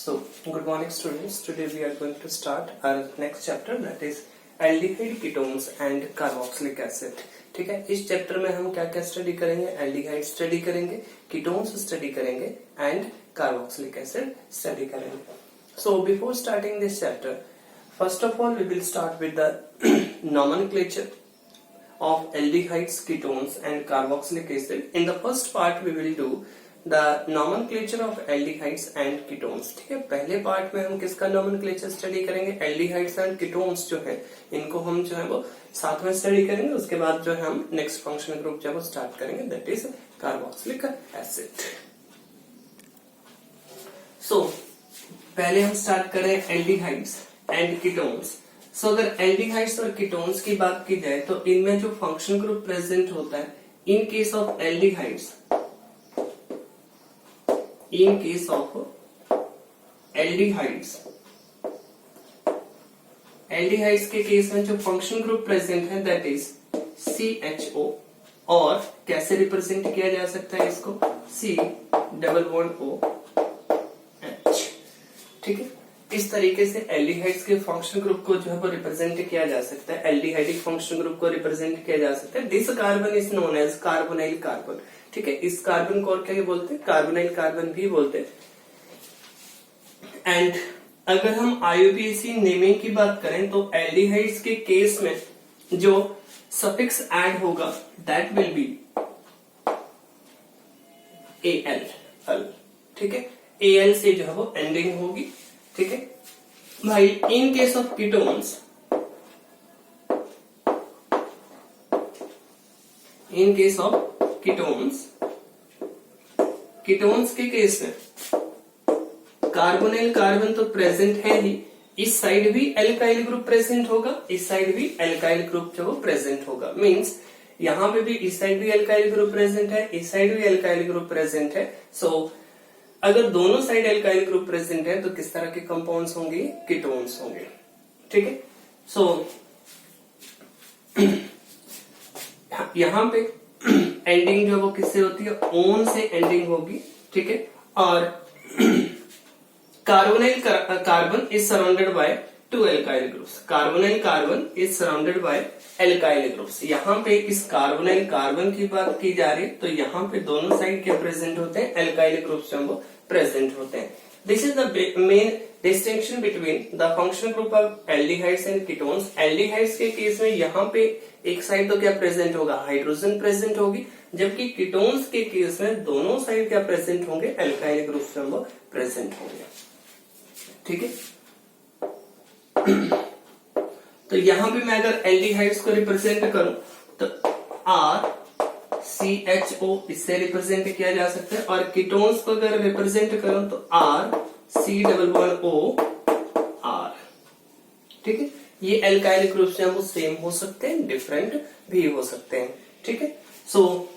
So, good morning students. Today we are going to start our next chapter, that is aldehyde ketones and carboxylic acid. ठीक है, इस chapter में हम क्या क्या स्टडी करेंगे? एल्डिहाइड स्टडी करेंगे, कीटोन्स स्टडी करेंगे एंड कार्बोक्सिलिक एसिड स्टडी करेंगे. So before starting this chapter, first of all we will start with the nomenclature of aldehydes, ketones and carboxylic acid. In the first part we will do the nomenclature of aldehydes and ketones. ठीक है, पहले part में हम किसका nomenclature study करेंगे? aldehydes and ketones जो है इनको हम जो है वो साथ में स्टडी करेंगे. उसके बाद जो है हम नेक्स्ट फंक्शनल ग्रुप जो है वो स्टार्ट करेंगे, दैट इज कार्बोक्सिलिक एसिड. सो पहले हम स्टार्ट करें aldehydes and ketones. सो अगर aldehydes और ketones की बात की जाए तो इनमें जो फंक्शनल ग्रुप प्रेजेंट होता है, in case of aldehydes aldehydes के केस में जो फंक्शन ग्रुप प्रेजेंट है दैट इज CHO, और कैसे रिप्रेजेंट किया जा सकता है इसको? C double bond OH. ठीक है, इस तरीके से एल्डिहाइड्स के फंक्शन ग्रुप को जो है वो रिप्रेजेंट किया जा सकता है, एल्डिहाइडिक फंक्शन ग्रुप को रिप्रेजेंट किया जा सकता है. This carbon is known as carbonyl carbon. ठीक है, इस कार्बन को और क्या बोलते हैं? कार्बोनाइल कार्बन भी बोलते हैं. एंड अगर हम आईयूपीएसी नेमिंग की बात करें तो एल्डिहाइड्स के केस में जो सफिक्स ऐड होगा दैट विल बी AL. ठीक है, AL से जो है वो एंडिंग होगी. ठीक है भाई, in case of ketones, in case of ketones के केस में कार्बोनाइल कार्बन तो प्रेजेंट है ही, इस साइड भी एल्काइल ग्रुप प्रेजेंट होगा, इस साइड भी एल्काइल ग्रुप जो वो प्रेजेंट होगा. मींस यहां पे भी इस साइड भी एल्काइल ग्रुप प्रेजेंट है, इस साइड भी एल्काइल ग्रुप प्रेजेंट है. सो अगर दोनों साइड एल्काइल ग्रुप प्रेजेंट है तो किस तरह के कंपाउंड्स होंगे? कीटोन्स होंगे. ठीक है, सो यहां पे एंडिंग जो वो किससे होती है? ओन से एंडिंग होगी. ठीक है, और carbonyl carbon is surrounded by two alkyl groups. Carbonyl carbon is surrounded by alkyl groups. यहाँ पे इस कार्बोनाइल कार्बन की बात की जा रही है तो यहाँ पे दोनों साइड के प्रेजेंट होते हैं, एल्काइल ग्रुप्स जो वो प्रेजेंट होते हैं. This is the main distinction between the functional group of aldehydes and ketones. Aldehydes के केस में यहाँ पे एक साइड तो क्या प्रेजेंट होगा? हाइड्रोजन प्रेजेंट होगी, जबकि कीटोन्स के केस में दोनों साइड क्या प्रेजेंट होंगे? एल्काइल ग्रुप्स जो वो प्रेजेंट होंगे. ठीक है, तो यहां पे मैं अगर एल्डिहाइड्स को रिप्रेजेंट करूं तो RCHO इससे रिप्रेजेंट किया जा सकता है, और कीटोन्स को अगर रिप्रेजेंट करूं तो RC डबल बॉन्ड OR. ठीक है, ये एल्काइल ग्रुप्स हैं वो सेम हो सकते हैं, डिफरेंट भी हो सकते हैं. ठीक है, so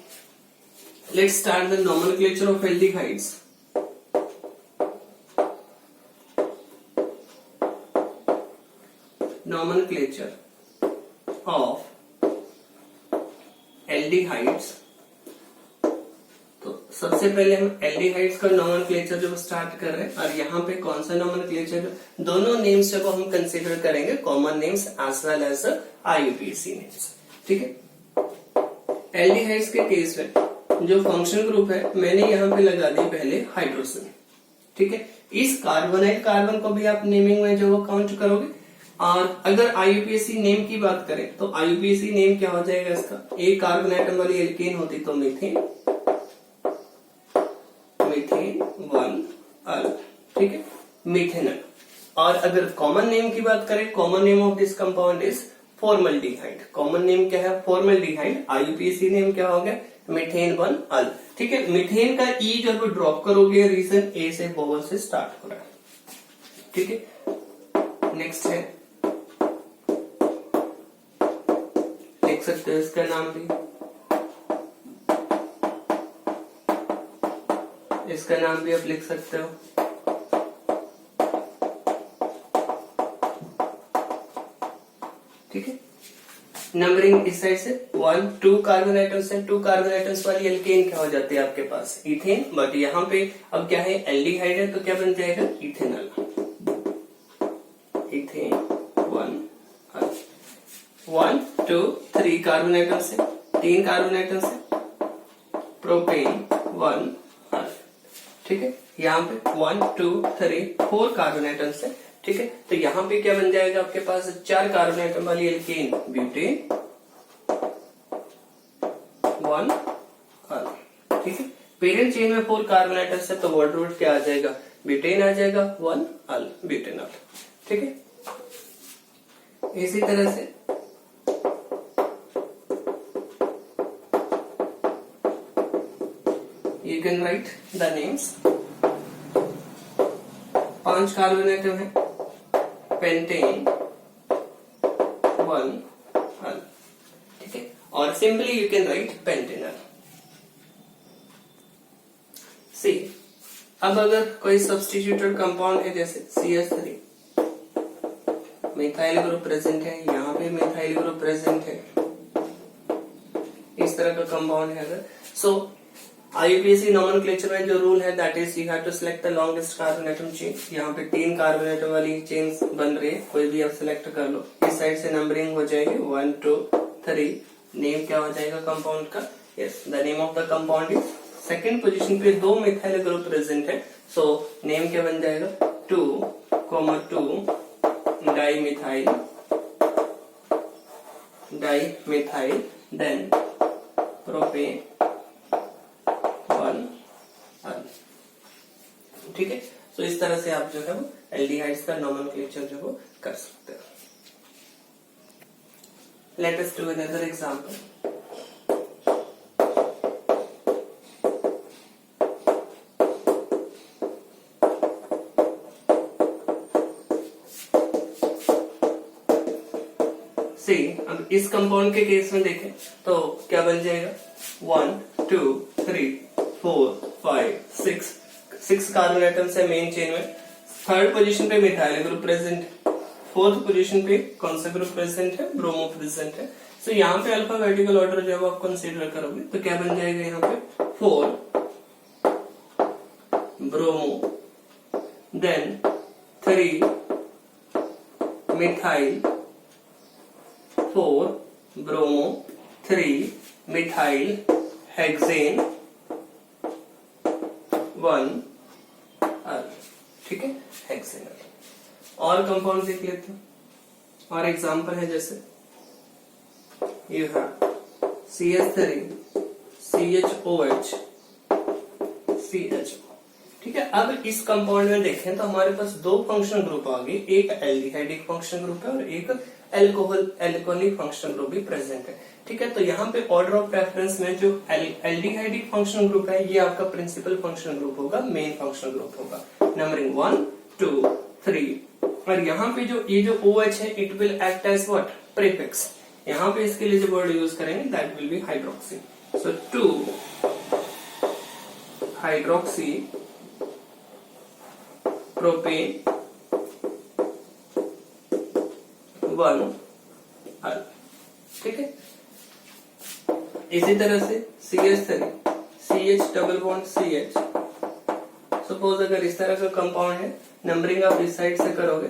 let's start the nomenclature of aldehydes. Nomenclature of aldehydes. तो सबसे पहले हम एल्डिहाइड्स का नोमेनक्लेचर जो स्टार्ट कर रहे हैं, और यहाँ पे कौन सा नोमेनक्लेचर? दोनों नेम्स जब हम कंसीडर करेंगे, common names as well as IUPAC names. ठीक है, एल्डिहाइड्स के केस में जो फंक्शन ग्रुप है मैंने यहाँ पे लगा दी पहले हाइड्रोजन. ठीक है, इस कार्बोनाइल कार्बन को भी आप नेमिंग में जो वो काउंट करोगे. और अगर आईयूपीएसी नेम की बात करें तो आईयूपीएसी नेम क्या हो जाएगा इसका? एक कार्बन एटम वाली एल्केन होती तो मीथेन 1 अल. ठीक है, मीथेनॉल. और अगर कॉमन नेम की बात करें, common name of this compound is formaldehyde. Common name क्या है? फॉर्मल्डिहाइड. आईयूपीएसी नेम क्या हो गया? मीथेन 1 अल. ठीक है, मीथेन का ई जब ड्रॉप करोगे, रीजन ए से वोवल से स्टार्ट हो रहा है. ठीक है, नेक्स्ट है, लिख सकते हो इसका नाम भी, इसका नाम भी आप लिख सकते हो. ठीक है, नंबरिंग इस साइड से 1 2 कार्बन आइटम्स है, 2 कार्बन आइटम्स वाली एल्केन क्या हो जाती है आपके पास, इथेन। बट यहाँ पे अब क्या है, एल्डिहाइड है, तो क्या बन जाएगा, इथेनॉल। इथेन 1 2 3 कार्बन आइटम्स है, 3 कार्बन आइटम्स है, प्रोपेन 1 ठीक है। यहाँ पे 1 2 3 4 कार्बन आइटम्स है, ठीक है। तो यहाँ पे क्या बन जाएगा आपके पास, 4 कार्बन आइटम वाली एल्केन, ब्यूटेन 1 ठीक है। पेरेंट चेन में 4 कार्बन आइटम्स है, तो वर्ड रूट क्या आ जाएगा, ब्यूटेन आ जाएगा 1 ब्यूटेनॉल, ठीक है। इसी तरह से you can write the names। 5 carbon atom है, पेंटेन 1 ठीक है। और simply you can write pentanol. See, अब अगर कोई सब्स्टिट्यूटेड कंपाउंड है जैसे CH3, मिथाइल ग्रुप प्रेजेंट है, यहाँ पे मिथाइल ग्रुप प्रेजेंट है, इस तरह का कंपाउंड है अगर, सो IUPAC नोमेनक्लेचर में जो रूल है that is you have to select the longest carbon atom chain. यहाँ पे 3 कार्बन आइटम वाली चेन्स बन रही है, कोई भी आप सिलेक्ट कर लो। इस साइड से नंबरिंग हो जाएगी 1 2 3, नेम क्या हो जाएगा कंपाउंड का, yes the name of the compound is. Second position पे 2 मिथाइल ग्रुप प्रेजेंट है, सो नेम क्या बन जाएगा 2,2 डाइमिथाइल देन प्रोपेन 1 ठीक है। सो इस तरह से आप जो है वो एल्डिहाइड्स का नोमेनक्लेचर जो वो कर सकते हो। Let us do another example. See, अब इस कंपाउंड के केस में देखें तो क्या बन जाएगा, 1 2 3 4 5 6 कार्बन आइटम्स है मेन चेन में। थर्ड पोजीशन पे मिथाइल ग्रुप प्रेजेंट है, फोर्थ पोजीशन पे कौन सा ग्रुप प्रेजेंट है, ब्रोमो प्रेजेंट है। सो यहाँ पे अल्फाबेटिकल ऑर्डर जब आप कंसीडर करोगे तो क्या बन जाएगा, यहाँ पे 4 bromo then 3 methyl 4 bromo 3 methyl hexane 1 ठीक है, हेक्सेन। और कंपाउंड देख लेते हैं, और एग्जांपल है जैसे you have CH3 CHOH CHO ठीक है। अब इस कंपाउंड में देखें तो हमारे पास 2 फंक्शन ग्रुप आ गए, एक एल्डिहाइडिक फंक्शन ग्रुप है और एक एल्कोहलिक फंक्शन ग्रुप भी प्रेजेंट है, ठीक है। तो यहाँ पे ऑर्डर ऑफ प्रेफरेंस में जो एल्डिहाइडिक फंक्शन ग्रुप है ये आपका प्रिंसिपल फंक्शन ग्रुप होगा, मेन फंक्शन ग्रुप होगा, नंबरिंग 1 2 3। और यहाँ पे जो ये जो OH है it will act as what, prefix. यहाँ पे इसके लिए जो वर्ड यूज करेंगे that will be hydroxy. So 2 hydroxy propane 1 ठीक है। इसी तरह से CH3 CH double bond CH, suppose अगर इस तरह का कंपाउंड है, नंबरिंग आप इस साइड से करोगे,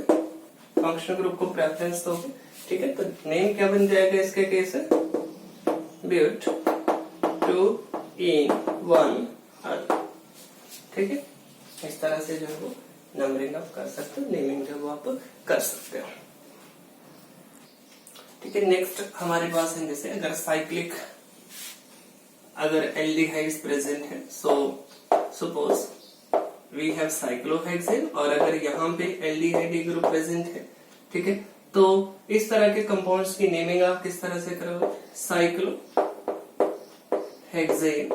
फंक्शन ग्रुप को प्रेफरेंस दोगे, ठीक है। तो नेम क्या बन जाएगा इसके केस है, ब्यूट 2 in 1 ठीक है। इस तरह से जो है वो नंबरिंग आप कर सकते हो, नेमिंग जो वो आप कर सकते हो, ठीक है। नेक्स्ट हमारे पास है जैसे अगर साइक्लिक, अगर एल्डिहाइड्स प्रेजेंट है, so suppose we have cyclohexane, और अगर यहाँ पे एल्डिहाइड ग्रुप प्रेजेंट है, ठीक है। तो इस तरह के कंपाउंड्स की नेमिंग आप किस तरह से करोगे, साइक्लोहेक्सेन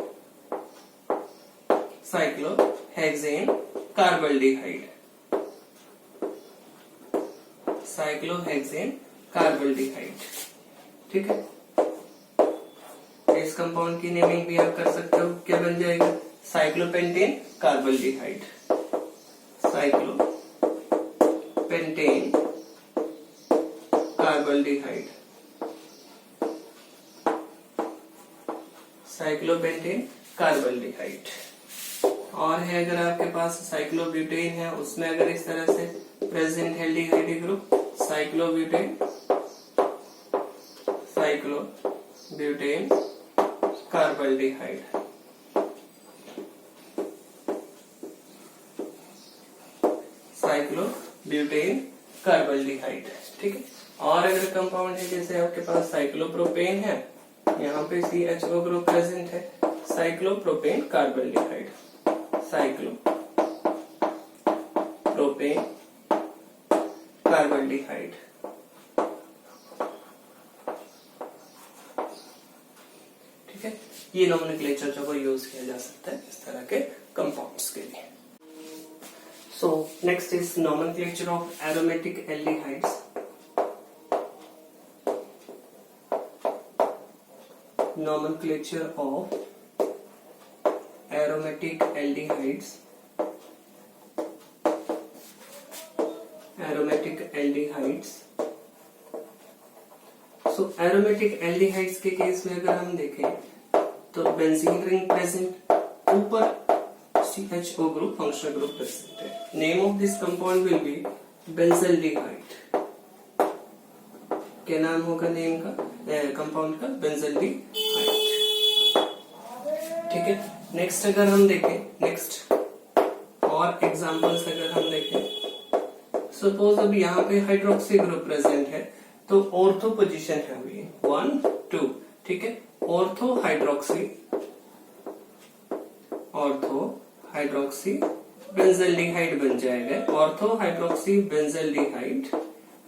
कार्बल्डिहाइड, साइक्लोहेक्सेन कार्बल्डिहाइड, ठीक है। इस कंपाउंड की नेमिंग भी आप कर सकते हो, क्या बन जाएगा, साइक्लोपेंटेन कार्बल्डिहाइड, साइक्लोपेंटेन कार्बल्डिहाइड, साइक्लोपेंटेन कार्बल्डिहाइड। और है अगर आपके पास साइक्लोब्यूटेन है, उसमें अगर इस तरह से प्रेजेंट है एल्डिहाइड ग्रुप, साइक्लोब्यूटेन कार्बल्डिहाइड। साइक्लोब्यूटेन कार्बल्डिहाइड, ठीक है। और अगर कंपाउंड है जैसे आपके पास साइक्लोप्रोपेन है, यहाँ पे CHO ग्रुप प्रेजेंट है, साइक्लोप्रोपेन कार्बल्डिहाइड, साइक्लोप्रोपेन कार्बल्डिहाइड। ठीक है, ये नोमेनक्लेचर जो यूज किया जा सकता है इस तरह के कंपाउंड्स के लिए। So next is nomenclature of aromatic aldehydes. Nomenclature of aromatic aldehydes. Aromatic aldehydes. So aromatic aldehydes के केस में अगर हम देखें तो बेंजीन रिंग प्रेजेंट, ऊपर CHO group functional group present है। Name of this compound will be benzaldehyde। क्या नाम होगा नेम का, कंपाउंड का? बेंजल्डिहाइड। ठीक है, नेक्स्ट अगर हम देखें, नेक्स्ट और एग्जांपल्स अगर हम देखें, सपोज अब यहाँ पे हाइड्रोक्सी ग्रुप प्रेजेंट है तो ऑर्थो पोजीशन है अभी 1 2, ठीक है। ऑर्थो हाइड्रोक्सी बेंजल्डिहाइड बन जाएगा, ऑर्थो हाइड्रोक्सी बेंजल्डिहाइड,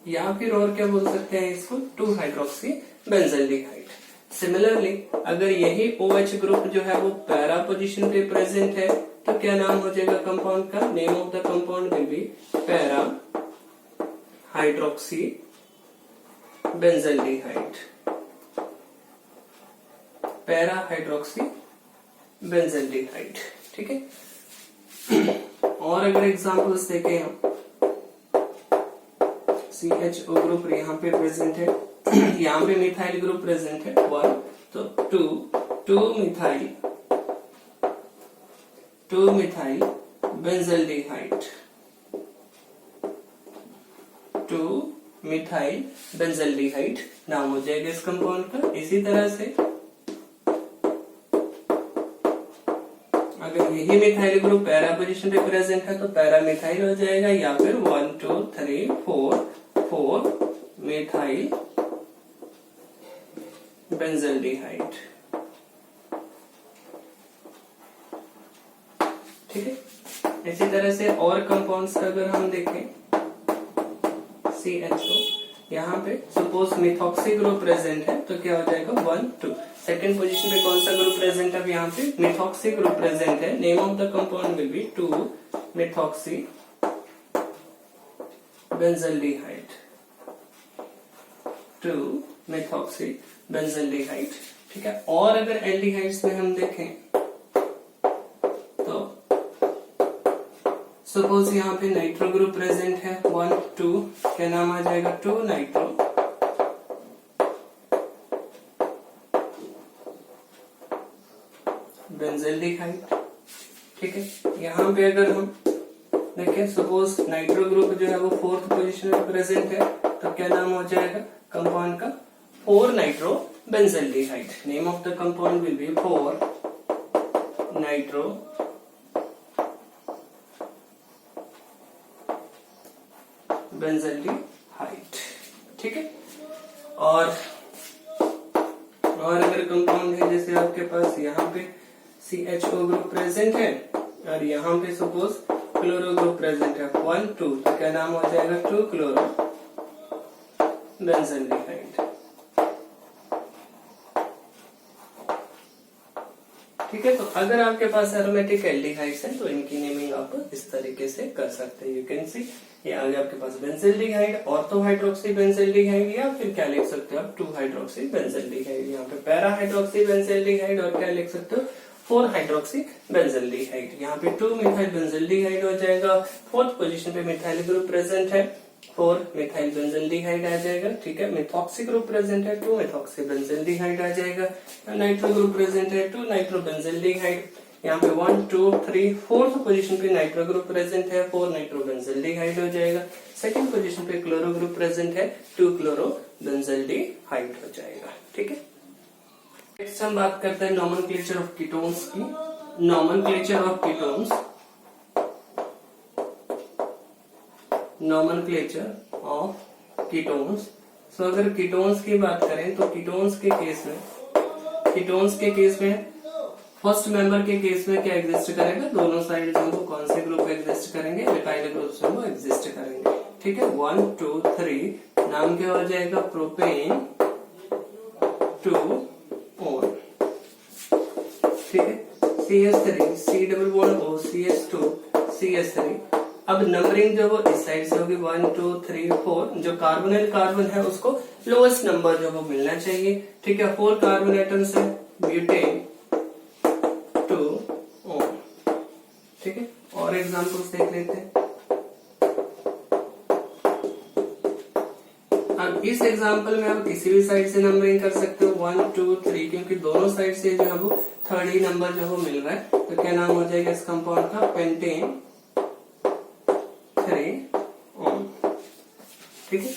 या फिर और क्या बोल सकते हैं इसको, 2 हाइड्रोक्सी बेंजल्डिहाइड। सिमिलरली अगर यही OH ग्रुप जो है वो पैरा पोजीशन पे प्रेजेंट है तो क्या नाम हो जाएगा कंपाउंड का? Name of the compound will B para hydroxy benzaldehyde, para hydroxy benzaldehyde, ठीक है। और अगर एग्जांपल्स देखें हम, CHO ग्रुप यहाँ पे प्रेजेंट है, यहाँ पे मिथाइल ग्रुप प्रेजेंट है 1, तो 2 मिथाइल बेंजल्डिहाइड, 2 मिथाइल बेंजल्डिहाइड नाम हो जाएगा इस कंपाउंड का। इसी तरह से अगर यही मिथाइल ग्रुप पैरा पोजीशन पे प्रेजेंट है तो पैरा मिथाइल हो जाएगा, या फिर 1 2 3 4 मिथाइल बेंजल्डिहाइड, ठीक है। इसी तरह से और कंपाउंड्स का अगर हम देखें, CHO यहाँ पे सपोज मिथॉक्सी ग्रुप प्रेजेंट है तो क्या हो जाएगा 1 2। सेकेंड पोजीशन पे कौन सा ग्रुप प्रेजेंट है? अब यहाँ पे मिथॉक्सी ग्रुप प्रेजेंट है। Name of the compound will B 2 methoxy benzaldehyde, 2 methoxy benzaldehyde, ठीक है। और अगर एल्डिहाइड्स में हम देखें तो सपोज यहाँ पे नाइट्रो ग्रुप प्रेजेंट है 1 2, क्या नाम आ जाएगा? 2 नाइट्रो बेंजल्डिहाइड, ठीक है। यहाँ पे अगर हम देखें सपोज नाइट्रो ग्रुप जो है वो 4th पोजीशन में प्रेजेंट है तो क्या नाम हो जाएगा कंपाउंड का? 4 nitro benzaldehyde. Name of the compound will B 4 nitro benzaldehyde, ठीक है। और अगर कंपाउंड है जैसे आपके पास यहाँ पे CHO ग्रुप प्रेजेंट है और यहाँ पे सपोज क्लोरो ग्रुप प्रेजेंट है 1 2, तो क्या नाम हो जाएगा? 2 क्लोरो बेंजल्डिहाइड, ठीक है। तो अगर आपके पास एरोमेटिक एल्डिहाइड्स हैं तो इनकी नेमिंग आप इस तरीके से कर सकते हैं। यू कैन सी ये आगे आपके पास बेंजल्डिहाइड, ऑर्थो हाइड्रोक्सी बेंजल्डिहाइड, या फिर क्या लिख सकते हो आप 2 हाइड्रोक्सी बेंजल्डिहाइड, यहाँ पे पैरा हाइड्रोक्सी बेंजल्डिहाइड, और क्या लिख सकते हो 4 हाइड्रोक्सी बेंजल्डिहाइड। यहाँ पे 2 मिथाइल बेंजल्डिहाइड हो जाएगा। 4th पोजीशन पे मिथाइल ग्रुप प्रेजेंट है 4 मिथाइल बेंजल्डिहाइड आ जाएगा, ठीक है। मिथॉक्सी ग्रुप प्रेजेंट है 2 मिथॉक्सी बेंजल्डिहाइड आ जाएगा। नाइट्रो ग्रुप प्रेजेंट है 2 नाइट्रो बेंजल्डिहाइड। यहाँ पे 1 2 3 4th पोजीशन पे नाइट्रो ग्रुप प्रेजेंट है 4 नाइट्रो बेंजल्डिहाइड हो जाएगा। सेकंड पोजीशन पे क्लोरो ग्रुप प्रेजेंट है 2 क्लोरो बेंजल्डिहाइड हो जाएगा, ठीक है। नेक्स्ट हम बात करते हैं नोमेनक्लेचर ऑफ कीटोन्स की। Nomenclature of ketones, nomenclature of ketones. So अगर कीटोन्स की बात करें तो कीटोन्स के केस में फर्स्ट मेंबर के केस में क्या एग्जिस्ट करेगा, दोनों साइड जो कौन से ग्रुप एग्जिस्ट करेंगे, एल्काइल ग्रुप से वो एग्जिस्ट करेंगे, ठीक है। 1 2 3 नाम क्या हो जाएगा, प्रोपेन 2 ओन, ठीक है। CH3 C double bond O CH2 CH3। अब नंबरिंग जो वो इस साइड से होगी 1 2 3 4। जो कार्बोनिल कार्बन है उसको लोएस्ट नंबर जो वो मिलना चाहिए, ठीक है। 4 कार्बन एटम्स है, ब्यूटेन 2 ओन, ठीक है। और एग्जांपल्स देख लेते हैं। अब इस एग्जांपल में आप किसी भी साइड से नंबरिंग कर सकते हो 1 2 3, क्योंकि दोनों साइड से जो है वो थर्ड ही नंबर जो वो मिल रहा है। तो क्या नाम हो जाएगा इस कंपाउंड का, पेंटेन 3 ओन, ठीक है।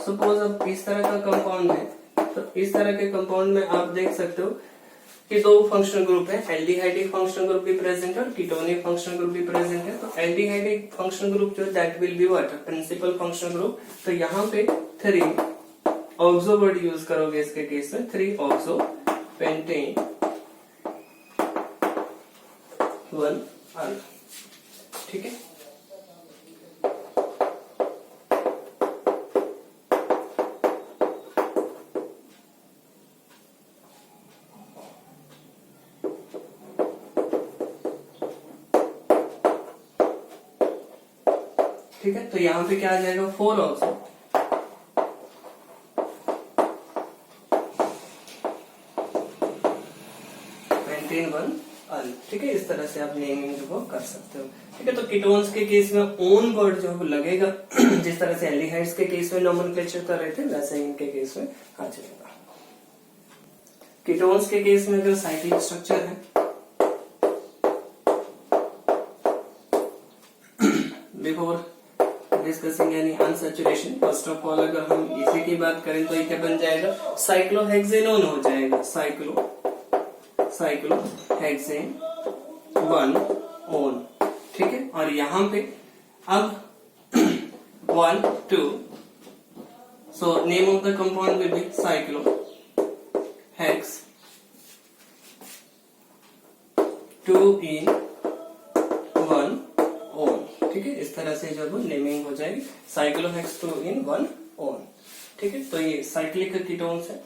सपोज अब इस तरह का कंपाउंड है, तो इस तरह के कंपाउंड में आप देख सकते हो कि दो फंक्शनल ग्रुप है, एल्डिहाइडिक फंक्शनल ग्रुप भी प्रेजेंट है और कीटोनिक फंक्शनल ग्रुप भी प्रेजेंट है। तो एल्डिहाइडिक फंक्शनल ग्रुप जो that will be what, principal functional group. तो यहाँ पे 3 ऑक्सो वर्ड यूज करोगे इसके केस में, 3 ऑक्सो पेंटेन 1 अल्फ, ठीक है। ठीक है, तो यहाँ पे क्या आ जाएगा 4 ऑक्सो पेंटेन 1 अल्फ, ठीक है। इस तरह से आप नेमिंग जो कर सकते हो, ठीक है। तो कीटोन्स के केस में ओन वर्ड जो लगेगा जिस तरह से एल्डिहाइड्स के केस में नोमेनक्लेचर कर रहे थे वैसे इनके केस में आ जाएगा। कीटोन्स के केस में अगर साइक्लिक स्ट्रक्चर है, बिफोर डिस्कसिंग यानी अनसैचुरेशन, फर्स्ट ऑफ ऑल अगर हम इसी की बात करें तो ये क्या बन जाएगा, साइक्लोहेक्सेनोन हो जाएगा, साइक्लोहेक्सेन 1 ओन, ठीक है। और यहाँ पे अब 1 2, so name of the compound will B साइक्लोहेक्स 2 in 1 own, ठीक है। इस तरह से जब नेमिंग हो जाएगी साइक्लोहेक्स 2 in 1 ओन, ठीक है। तो ये साइक्लिक कीटोन्स है।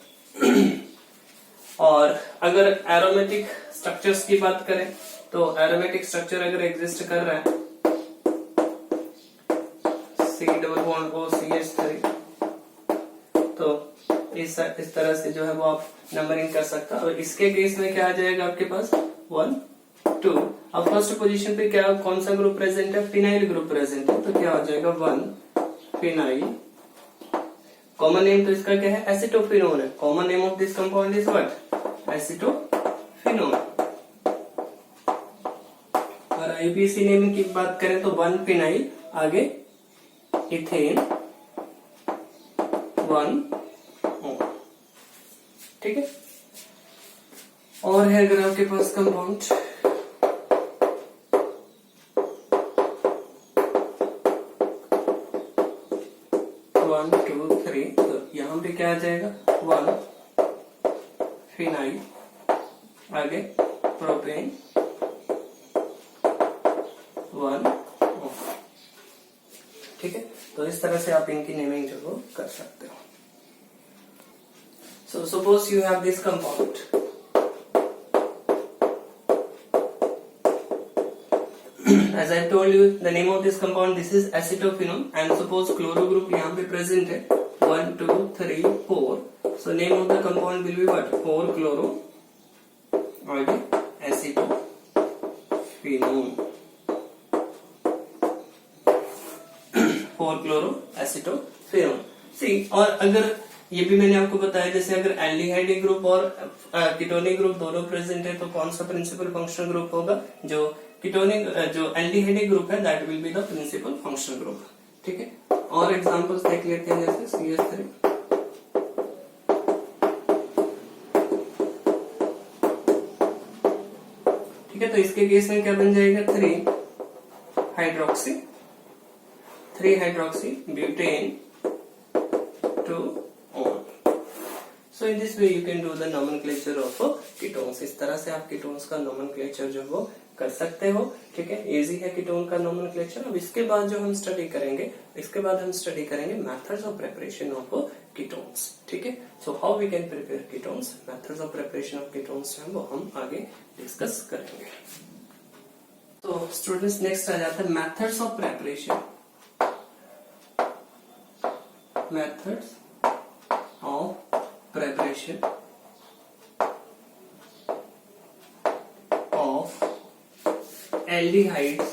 और अगर एरोमेटिक स्ट्रक्चर्स की बात करें तो एरोमेटिक स्ट्रक्चर अगर एग्जिस्ट कर रहा है C double bond O CH3, तो इस तरह से जो है वो आप नंबरिंग कर सकते हो। और इसके केस में क्या आ जाएगा आपके पास 1 2। अब फर्स्ट पोजीशन पे क्या कौन सा ग्रुप प्रेजेंट है, फिनाइल ग्रुप प्रेजेंट है। तो क्या हो जाएगा 1 फिनाइल। कॉमन नेम तो इसका क्या है, एसिटोफिनोन है। Common name of this compound is what, acetophenone. और आईपीसी नेम की बात करें तो 1 फिनाइल, आगे इथेन 1 ओन, ठीक है। और है अगर आपके पास कंपाउंड 1 2 3, तो यहाँ पे क्या आ जाएगा 1 फिनाइल, आगे प्रोपेन 1 ओन, ठीक है। तो इस तरह से आप इनकी नेमिंग जो वो कर सकते हो। So suppose you have this compound, as I told you the name of this compound, this is acetophenone, and suppose chloro group यहाँ पे present है 1 2 3 4, so name of the compound will be what, 4 chloro, आगे aceto फिनोन 4-chloroacetophenone। सी, और अगर ये भी मैंने आपको बताया, जैसे अगर एल्डिहाइड ग्रुप और कीटोनिक ग्रुप दोनों प्रेजेंट है तो कौन सा प्रिंसिपल फंक्शनल ग्रुप होगा? जो कीटोनिक जो एल्डिहाइड ग्रुप है that will be the principal functional group. ठीक है, और एग्जांपल्स देख लेते हैं, जैसे CH3। ठीक है, तो इसके केस में क्या बन जाएगा? 3-हाइड्रोक्सी butane 2-on। So in this way you can do the nomenclature of ketones। इस तरह से आप कीटोन्स का nomenclature जो वो कर सकते हो। ठीक है, इजी है कीटोन का nomenclature। अब इसके बाद जो हम स्टडी करेंगे, methods of preparation of ketones। ठीक है, so how we can prepare ketones, methods of preparation of ketones जो है वो हम आगे डिस्कस करेंगे। तो स्टूडेंट्स नेक्स्ट आ जाता है methods of preparation। methods of preparation of aldehydes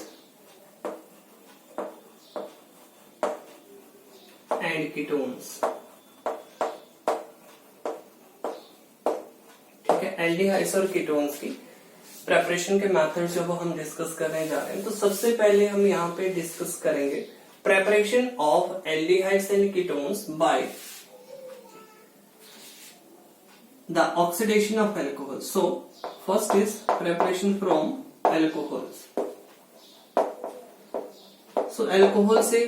and ketones। ठीक है, एल्डिहाइड्स और कीटोन्स की प्रेपरेशन के मेथड जो वो हम डिस्कस करने जा रहे हैं। तो सबसे पहले हम यहाँ पे डिस्कस करेंगे preparation of aldehydes and ketones by the oxidation of alcohol। So first is preparation from alcohols। So alcohol से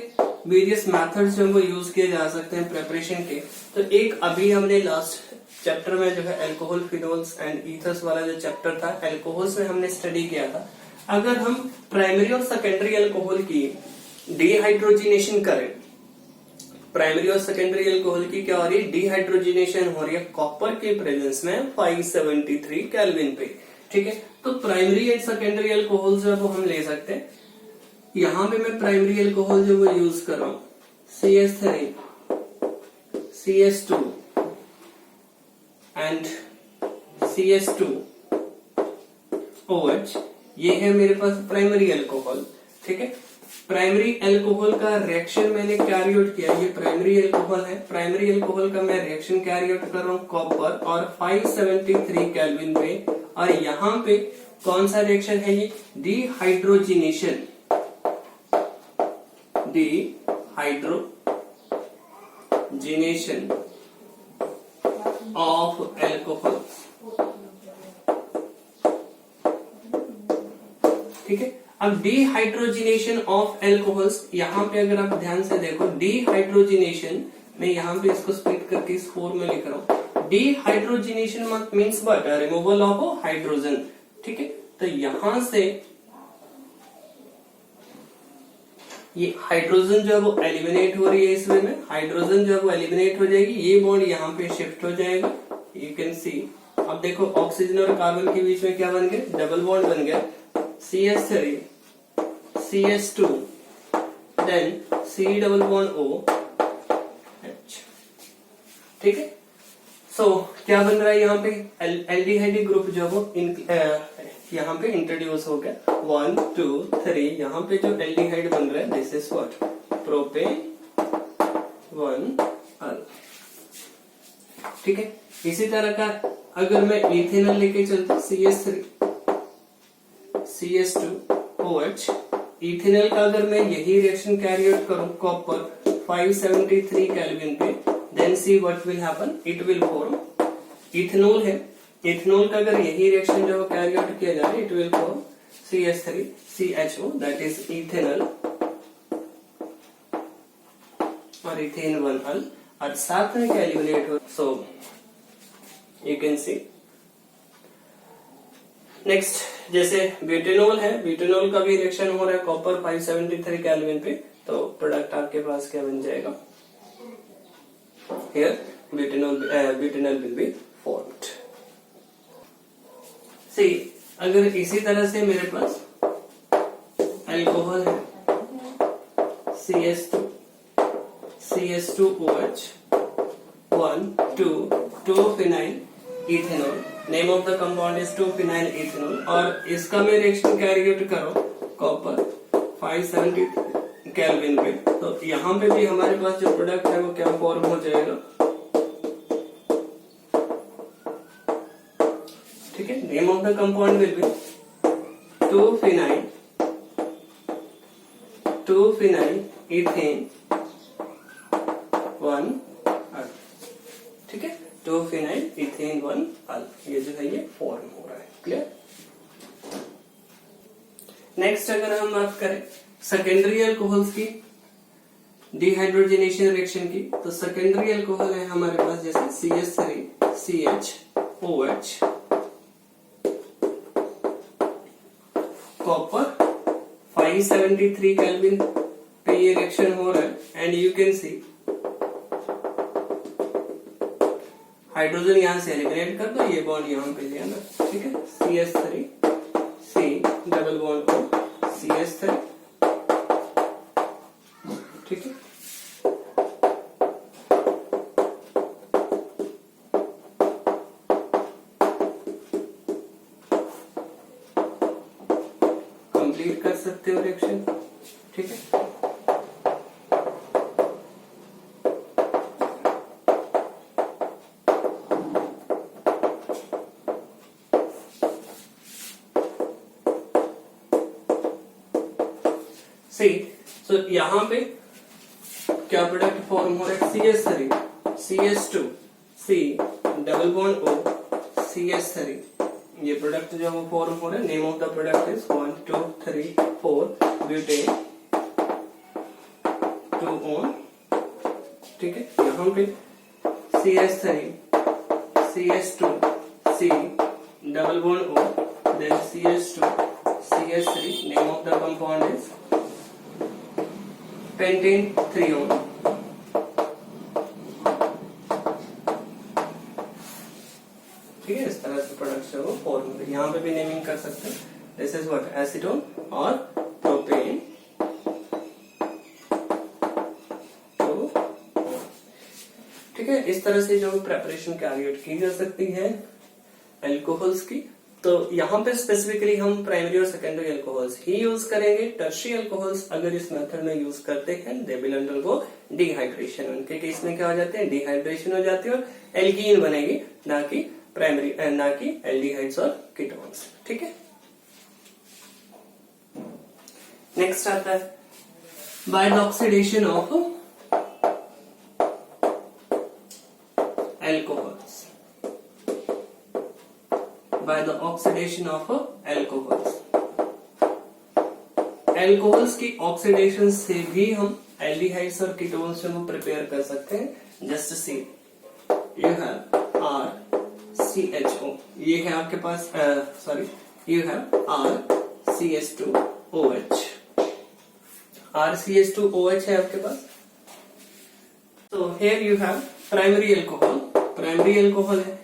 various methods जो वो यूज किए जा सकते हैं प्रेपरेशन के। तो एक अभी हमने लास्ट चैप्टर में जो है अल्कोहल, फिनोल्स एंड ईथर्स वाला जो चैप्टर था, अल्कोहल्स में हमने स्टडी किया था। अगर हम प्राइमरी और सेकेंडरी अल्कोहल की डिहाइड्रोजिनेशन करें, प्राइमरी और सेकेंडरी अल्कोहल की क्या हो रही है? डिहाइड्रोजिनेशन हो रही है कॉपर के प्रेजेंस में 573 केल्विन पे। ठीक है, तो प्राइमरी एंड सेकेंडरी अल्कोहल जो है वो हम ले सकते हैं। यहां पे मैं प्राइमरी अल्कोहल जो वो यूज कर रहा हूं CH3, CH2 एंड CH2OH, ये है मेरे पास प्राइमरी अल्कोहल। ठीक है, प्राइमरी अल्कोहल का रिएक्शन मैंने कैरी आउट किया, ये प्राइमरी अल्कोहल है। प्राइमरी अल्कोहल का मैं रिएक्शन कैरी आउट कर रहा हूँ कॉपर और 573 केल्विन पे, और यहाँ पे कौन सा रिएक्शन है? ये डिहाइड्रोजिनेशन ऑफ एल्कोहल। ठीक है, अब डिहाइड्रोजिनेशन ऑफ एल्कोहल्स, यहाँ पे अगर आप ध्यान से देखो, डिहाइड्रोजिनेशन मैं यहाँ पे इसको स्प्लिट करके इस 4 में लिख रहा हूँ। Dehydrogenation means what? Removal of hydrogen. ठीक है, तो यहां से ये हाइड्रोजन जो है वो एलिमिनेट हो रही है, इस वे में हाइड्रोजन जो है वो एलिमिनेट हो जाएगी, ये बॉन्ड यहाँ पे शिफ्ट हो जाएगा। यू कैन सी, अब देखो ऑक्सीजन और कार्बन के बीच में क्या बन गया? डबल बॉन्ड बन गया, CH3 CH2 then C double bond OH। ठीक है, सो क्या बन रहा है यहाँ पे? एल्डिहाइड ग्रुप जो वो यहाँ पे इंट्रोड्यूस हो गया। 1 2 3 यहाँ पे जो एल्डिहाइड बन रहा है दिस इज व्हाट? प्रोपेन 1-अल। ठीक है, इसी तरह का अगर मैं इथेनॉल लेके चलता हूँ CH3 CH2OH, इथेनॉल का अगर मैं यही रिएक्शन कैरी आउट करूं कॉपर 573 केल्विन पे, then see what will happen? It will form ethanol है। इथेनॉल का अगर यही रिएक्शन जो कैरी आउट किया जाए, it will form CH3 CHO, that is ethanol और इथेन 1-अल, और साथ में क्या एलिमिनेट हो? So you can see next, जैसे ब्यूटेनॉल है, ब्यूटेनॉल का भी रिएक्शन हो रहा है कॉपर 573 केल्विन पे, तो प्रोडक्ट आपके पास क्या बन जाएगा? Here butanol will be formed. See, अगर इसी तरह से मेरे पास अल्कोहल है CH2 CH2OH 1 2 2 phenyl ethanol, name of the compound is 2-फिनाइल इथेनॉल और इसका मैं रिएक्शन कैरी आउट करो कॉपर 570 केल्विन पे, तो यहाँ पे भी हमारे पास जो प्रोडक्ट है वो क्या फॉर्म हो जाएगा, ठीक है। Name of the compound will be 2-फिनाइल इथेन 1 अल्क, ठीक है। 2-फिनाइल इथेन 1 अल्क, ये जो है ये फॉर्म हो रहा है, क्लियर। नेक्स्ट अगर हम बात करें सेकेंडरी अल्कोहल्स की डिहाइड्रोजनेशन रिएक्शन की, तो सेकेंडरी अल्कोहल है हमारे पास जैसे CH3CHOH, कॉपर 573 केल्विन पे ये रिएक्शन हो रहा है and you can C hydrogen यहां से एलिमिनेट कर दो, ये बॉन्ड यहां पे ले आना, ठीक है। CH3 C double bond O CH3, ठीक है। कंप्लीट कर सकते हो रिएक्शन, ठीक है। तो यहाँ पे क्या प्रोडक्ट फॉर्म हो रहा है, CH3 CH2 C double bond O CH3, ये प्रोडक्ट जो वो फॉर्म हो रहा है। Name of the product is 1 2 3 4 butane 2 one, ठीक है। यहाँ पे CH3 CH2 C double bond O then CH2 CH3, name of the compound is pentane 3 one, ठीक है। इस तरह से प्रोडक्ट है वो फॉर्म, यहाँ पे भी नेमिंग कर सकते हैं, दिस इज व्हाट एसीटोन और प्रोपेन, तो ठीक है। इस तरह से जो प्रेपरेशन कैरी आउट की जा सकती है अल्कोहल्स की। तो यहाँ पे स्पेसिफिकली हम प्राइमरी और सेकेंडरी अल्कोहल्स ही यूज करेंगे। टर्शियरी अल्कोहल्स अगर इस मेथड में यूज करते हैं दे विल अंडरगो डिहाइड्रेशन, उनके केस में क्या हो जाते हैं, डिहाइड्रेशन हो जाती है और एल्कीन बनेगी, ना कि प्राइमरी ना कि एल्डिहाइड्स और कीटोन्स, ठीक है। नेक्स्ट आता है by the oxidation of alcohols, by the oxidation of alcohols, alcohols की ऑक्सीडेशन से भी हम एल्डिहाइड्स और कीटोन्स में प्रिपेयर कर सकते हैं। Just see you have RCHO, ये है आपके पास sorry you have RCH2OH, RCH2OH है आपके पास। तो here you have primary alcohol, primary alcohol है,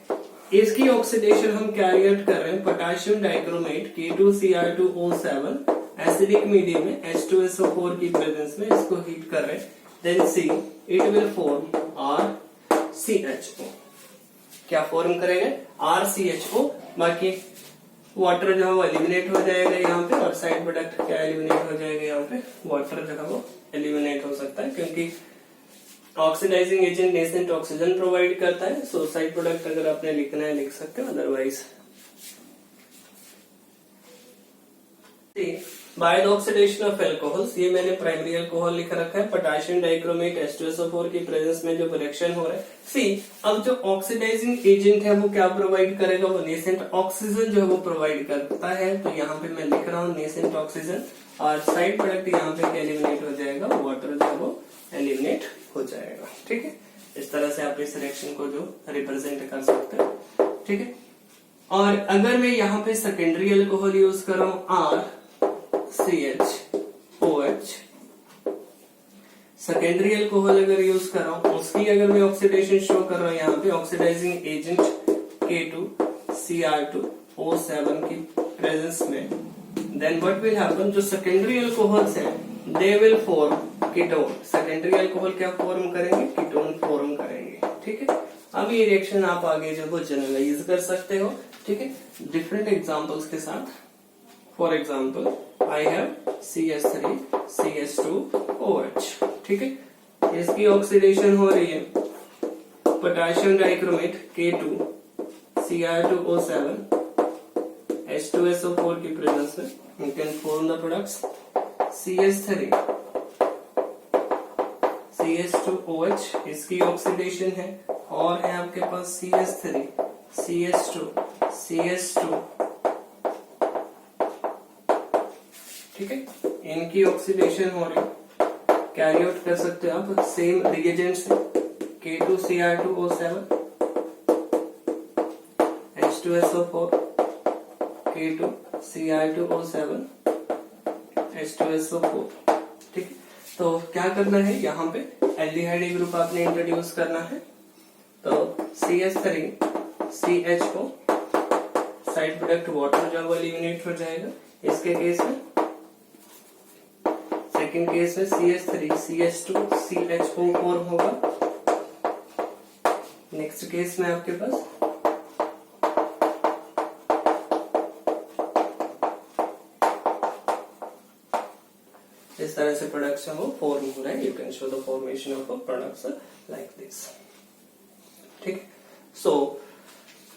इसकी ऑक्सीडेशन हम कैरी आउट कर रहे हैं potassium dichromate K2Cr2O7 acidic medium में H2SO4 की प्रेजेंस में इसको हीट कर रहे हैं, then see it will form RCHO, क्या फॉर्म करेंगे RCHO, बाकी वाटर जो है वो एलिमिनेट हो जाएगा यहाँ पे और साइड प्रोडक्ट क्या एलिमिनेट हो जाएगा यहाँ पे, वाटर जो है वो एलिमिनेट हो सकता है क्योंकि oxidising agent nascent oxygen provide करता है। सो साइड प्रोडक्ट अगर आपने लिखना है लिख सकते हो, otherwise by the oxidation of alcohols, ये मैंने प्राइमरी अल्कोहल लिख रखा है, पोटेशियम डाइक्रोमेट H2SO4 की प्रेजेंस में जो रिएक्शन हो रहा है। सी अब जो ऑक्सीडाइजिंग एजेंट है वो क्या प्रोवाइड करेगा, वो नेसेंट ऑक्सीजन जो है वो प्रोवाइड करता है। तो यहाँ पे मैं लिख रहा हूँ नेसेंट ऑक्सीजन और साइड प्रोडक्ट यहाँ पे एलिमिनेट हो जाएगा, वाटर जो है वो एलिमिनेट हो जाएगा, ठीक है। इस तरह से आप इस रिएक्शन को जो रिप्रेजेंट कर सकते हो, ठीक है। और अगर मैं यहाँ पे सेकेंडरी अल्कोहल यूज कर रहा हूँ RCHOH, सेकेंडरी अल्कोहल अगर यूज कर रहा हूँ उसकी अगर मैं ऑक्सीडेशन शो कर रहा हूँ यहाँ पे ऑक्सीडाइजिंग एजेंट K2Cr2O7 की प्रेजेंस में, देन व्हाट विल हैपन, जो सेकेंडरी अल्कोहल्स है they will form ketone, secondary alcohol क्या फॉर्म करेंगे, कीटोन फॉर्म करेंगे, ठीक है। अब ये रिएक्शन आप आगे जो वो जनरलाइज कर सकते हो, ठीक है, डिफरेंट एग्जांपल्स के साथ। For example I have CH3 CH2OH, ठीक है, इसकी ऑक्सीडेशन हो रही है potassium dichromate K2 Cr2O7 H2SO4 की प्रेजेंस में you can form the products CH3 CH2OH, इसकी ऑक्सीडेशन है, और है आपके पास CH3 CH2 CH2, ठीक है, इनकी ऑक्सीडेशन हो रही, कैरी आउट कर सकते हो आप सेम रिएजेंट से K2 Cr2O7 H2SO4 K2 Cr2O7 H2SO4, ठीक है। तो क्या करना है, यहाँ पे एल्डिहाइड ग्रुप आपने इंट्रोड्यूस करना है। तो CH3 CHO side product water जो वो एलिमिनेट हो जाएगा इसके केस में। सेकेंड केस में CH3 CH2 CHO4 होगा। नेक्स्ट केस में आपके पास इस तरह से प्रोडक्ट्स वो फॉर्म हो रहा है। You can show the formation of a products like this, ठीक। सो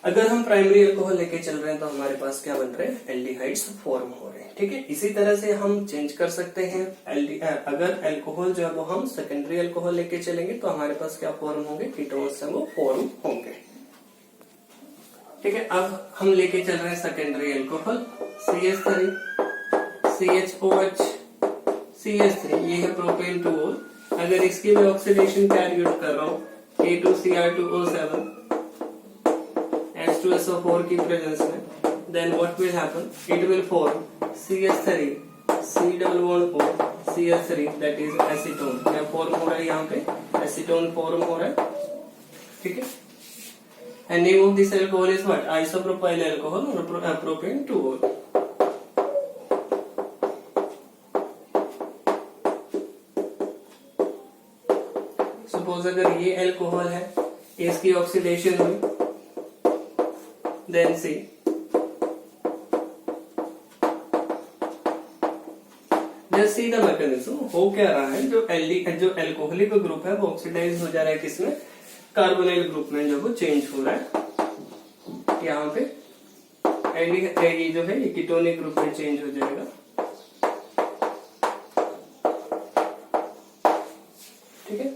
अगर हम प्राइमरी अल्कोहल लेके चल रहे हैं तो हमारे पास क्या बन रहे हैं, एल्डिहाइड्स फॉर्म हो रहे हैं, ठीक है। इसी तरह से हम चेंज कर सकते हैं। अगर अल्कोहल जो है वो हम सेकेंडरी अल्कोहल लेके चलेंगे तो हमारे पास क्या फॉर्म होंगे, कीटोन्स वो फॉर्म होंगे, ठीक है। अब हम लेके चल रहे हैं secondary alcohol CH3 CHOH CH3, ये है प्रोपेन टू ओल। अगर इसकी भी ऑक्सीडेशन कैरी आउट कर रहा हूँ K2 Cr2O7 H2SO4 की प्रेजेंस में, then what will happen? It will form CH3 C double bond O CH3, that is acetone। क्या फॉर्म हो रहा है यहाँ पे, एसीटोन फॉर्म हो रहा है, ठीक है। And name of this alcohol is what? Isopropyl alcohol or propane 2-ol। Suppose अगर ये अल्कोहल है, इसकी ऑक्सीडेशन हुई, then see just see the mechanism. हो क्या रहा है, जो अल्कोहलिक ग्रुप है वो ऑक्सीडाइज हो जा रहा है किसमें, कार्बोनाइल ग्रुप में, जो वो चेंज हो रहा है। यहाँ पे ये जो है ये कीटोनिक ग्रुप में चेंज हो जाएगा, ठीक है।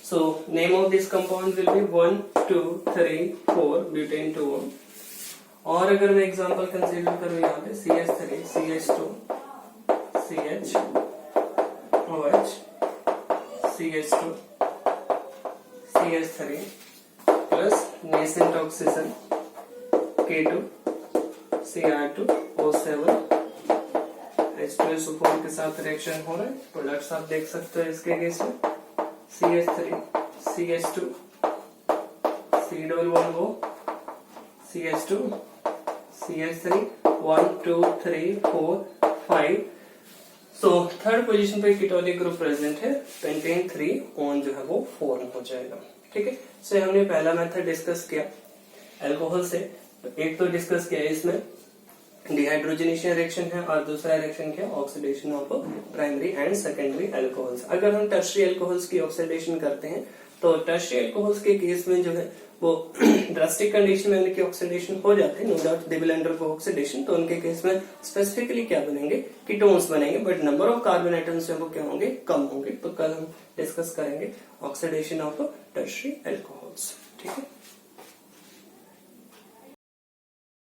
So name of this compound will be 1, 2, 3, 4 butane 2-ol। और अगर मैं एग्जांपल कंसीडर करूं यहाँ पे CH3 CH2 CHOH CH2 CH3 plus nascent oxygen K2 Cr2O7 H2SO4 के साथ रिएक्शन हो रहा है। प्रोडक्ट्स आप देख सकते हो इसके केस में CH3 CH2 C double bond O CH2 CH3 1 2 3 4 5। So third position पे कीटोनिक ग्रुप प्रेजेंट है, पेंटेन 3 ऑन जो है वो फॉर्म हो जाएगा, ठीक है। सो हमने पहला मेथड डिस्कस किया अल्कोहल से, एक तो डिस्कस किया इसमें डिहाइड्रोजनेशन रिएक्शन है और दूसरा रिएक्शन क्या, oxidation of primary and secondary alcohols. अगर हम टर्शियरी अल्कोहल्स की ऑक्सीडेशन करते हैं तो टर्शियरी अल्कोहल्स के केस में जो है वो ड्रास्टिक कंडीशन में उनकी ऑक्सीडेशन हो जाते हैं, no doubt they will undergo oxidation. तो उनके केस में स्पेसिफिकली क्या बनेंगे, कीटोन्स बनेंगे, but number of carbon atoms जो वो क्या होंगे, कम होंगे। तो कल हम डिस्कस करेंगे ऑक्सीडेशन ऑफ टर्शियरी अल्कोहल्स, ठीक है।